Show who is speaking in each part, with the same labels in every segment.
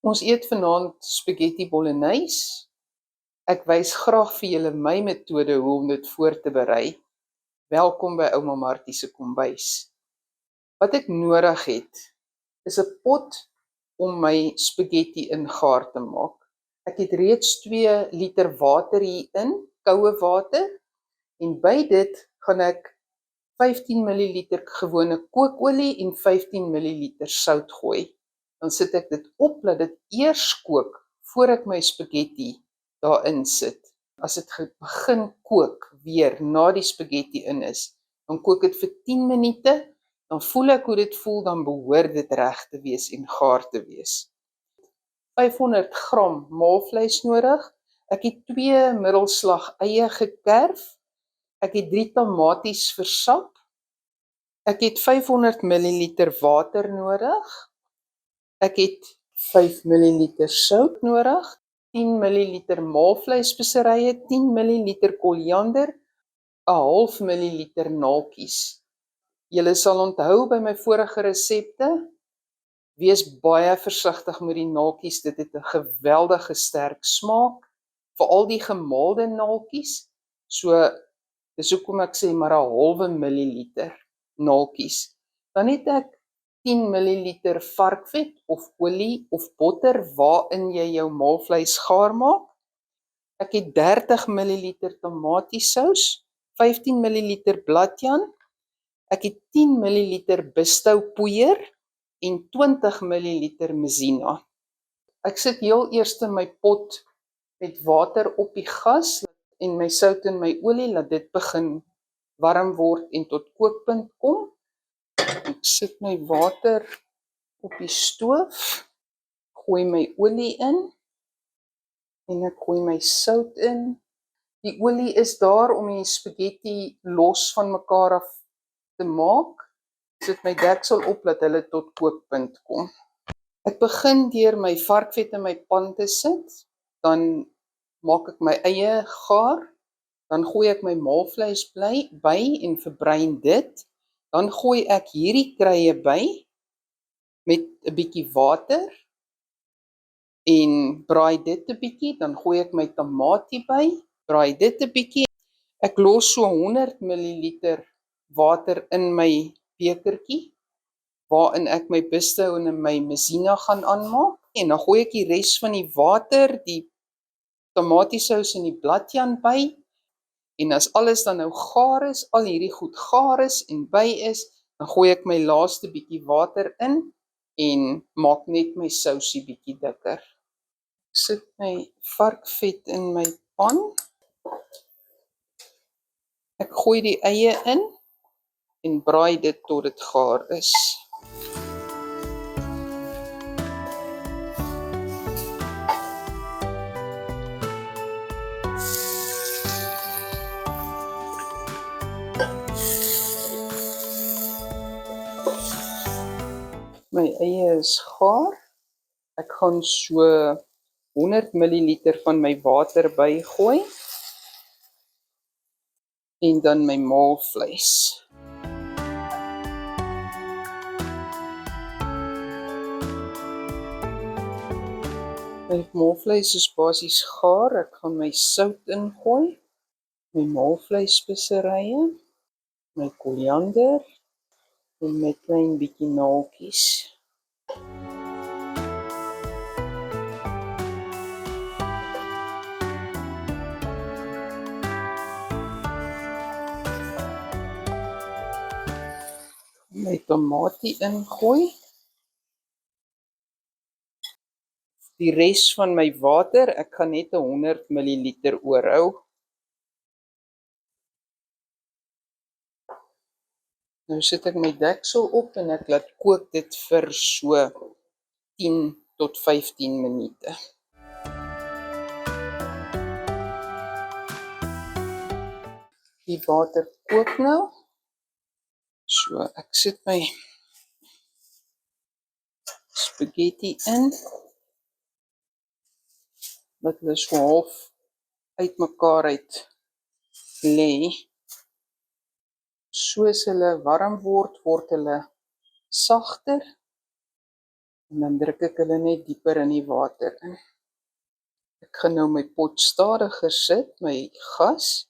Speaker 1: Ons eet vanaand spaghetti bolognese. Ek wys graag vir julle my metode hoe om dit voor te berei. Welkom by Ouma Martie se kombuis. Wat ek nodig het, is 'n pot om my spaghetti in gaar te maak. Ek het reeds 2 liter water hierin, koue water, en by dit gaan ek 15 ml gewone kookolie en 15 ml sout gooi. Dan sit ek dit op, laat dit eers kook, voor ek my spaghetti daarin sit. As dit begin kook weer, na die spaghetti in is, dan kook dit vir 10 minute, dan voel ek hoe dit voel, dan behoort dit reg te wees en gaar te wees. 500 gram maalvleis nodig. Ek het 2 middelslag eie gekerf. Ek het 3 tamaties versap. Ek het 500 ml water nodig. Ek het 5 ml sout nodig, 10 ml maalvleispeserye, 10 ml koriander, 'n half milliliter naaltjies. Julle sal onthou by my vorige resepte, wees baie versigtig met die naaltjies, dit het 'n geweldige sterk smaak, veral die gemaalde naaltjies. So, dis hoekom ek sê maar 'n halwe milliliter naaltjies. Dan het ek 10 ml varkvet of olie of botter waarin jy jou maalvleis gaar maak. Ek het 30 ml tomatiesous, 15 ml bladjan. Ek het 10 ml Bistou poeier en 20 ml Maizena. Ek sit heel eers my pot met water op die gas en my sout en my olie, laat dit begin warm word en tot kookpunt kom. Ek sit my water op die stoof, gooi my olie in en ek gooi my sout in. Die olie is daar om die spaghetti los van mekaar af te maak. Ek sit my deksel op dat hulle tot kookpunt kom. Ek begin deur my varkvet in my pan te sit, dan maak ek my eie gaar, dan gooi ek my maalvleis by en verbruin dit. Dan gooi ek hierdie kruie by met 'n bietjie water en braai dit 'n bietjie, dan gooi ek my tamatie by, braai dit 'n bietjie. Ek los so 100 ml water in my bekertjie, waarin ek my Bistou en my Maizena gaan aanmaak, en dan gooi ek die res van die water, die tomatiesous en die bladjan by, en as alles dan nou gaar is, al hierdie goed gaar is en by is, dan gooi ek my laaste bietjie water in, en maak net my sousie bietjie dikker. Ek sit my varkvet in my pan, ek gooi die eie in, en braai dit tot dit gaar is. My eie is gaar. Ek gaan so 100 ml van my water bygooi en dan my maalvleis. My maalvleis is basies gaar. Ek gaan my sout ingooi, my maalvleispeserye, my koriander en my klein bietjie naaltjies. My tamatie ingooi. Die res van my water, ek gaan net 100 ml oorhou. Nou sit ek my deksel op en ek laat kook dit vir so 10 tot 15 minute. Die water kook nou. So, ek sit my spaghetti in, dat hulle so half uit mekaar uit lê. Soos hulle warm word, word hulle sagter. en dan druk ek hulle net dieper in die water in. Ek gaan nou my pot stadiger sit, my gas,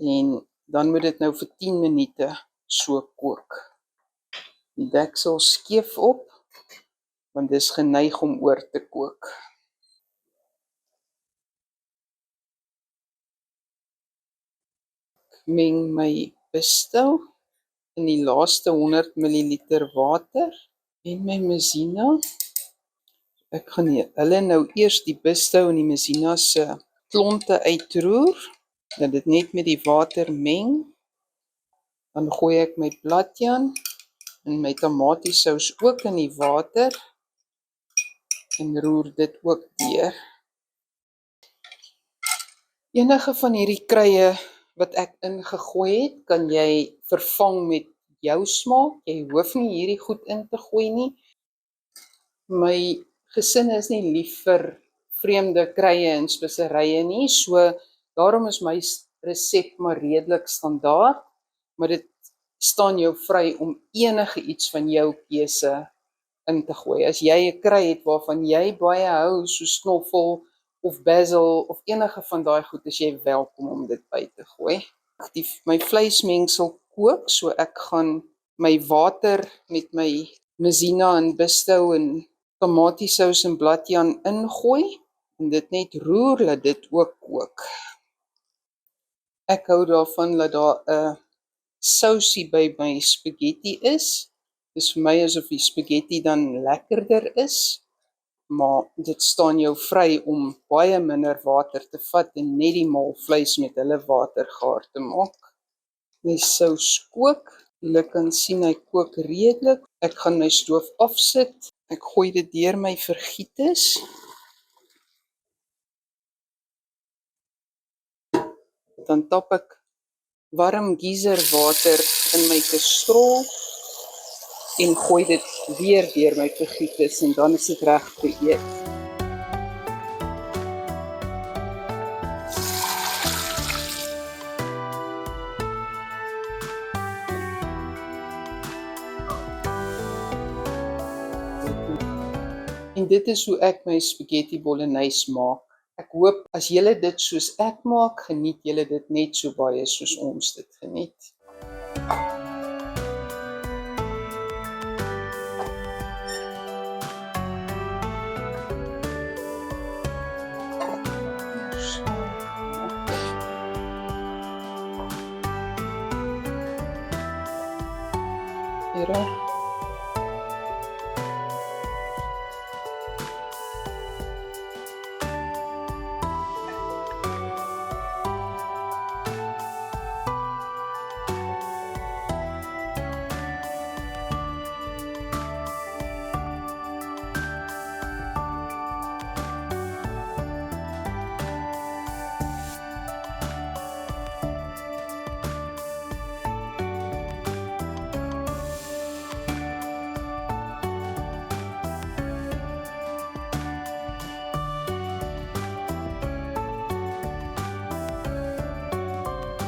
Speaker 1: en dan moet dit nou vir 10 minute so kook. Die deksel skeef op, want dis geneig om oor te kook. Ek meng my bestou in die laaste 100 ml water en my mesina. Ek gaan hulle nou eers die bestou en die mesina se klonte uitroer, dat dit net met die water meng. Dan gooi ek my platjaan en my tamatiesous ook in die water en roer dit ook deur. Enige van hierdie kruie wat ek ingegooi het, kan jy vervang met jou smaak. Jy hoef nie hierdie goed in te gooi nie. My gesin is nie lief vir vreemde kruie en speserye nie, so daarom is my resep maar redelik standaard, maar dit staan jou vry om enige iets van jou keuse in te gooi. As jy 'n kry het waarvan jy baie hou, so knoffel of basil of enige van daai goed, is jy welkom om dit by te gooi. My vleismengsel kook, so ek gaan my water met my mesina en bestou en tamatiesous en bladjaan ingooi en dit net roer, laat dit ook kook. Ek hou daarvan dat daar 'n sousie by my spaghetti is. Dis vir my asof die spaghetti dan lekkerder is, maar dit staan jou vry om baie minder water te vat en net die maalvleis met hulle water gaar te maak. My sous kook, julle kan sien hy kook redelik. Ek gaan my stoof afsit. Ek gooi dit deur my vergietes. Dan tap ek warm geyserwater in my kastrol en gooi dit weer deur my vergietes en dan is dit reg vir eet. En dit is hoe ek my spaghetti bolognese maak. Ek hoop as julle dit soos ek maak, geniet julle dit net so baie soos ons dit geniet. Here.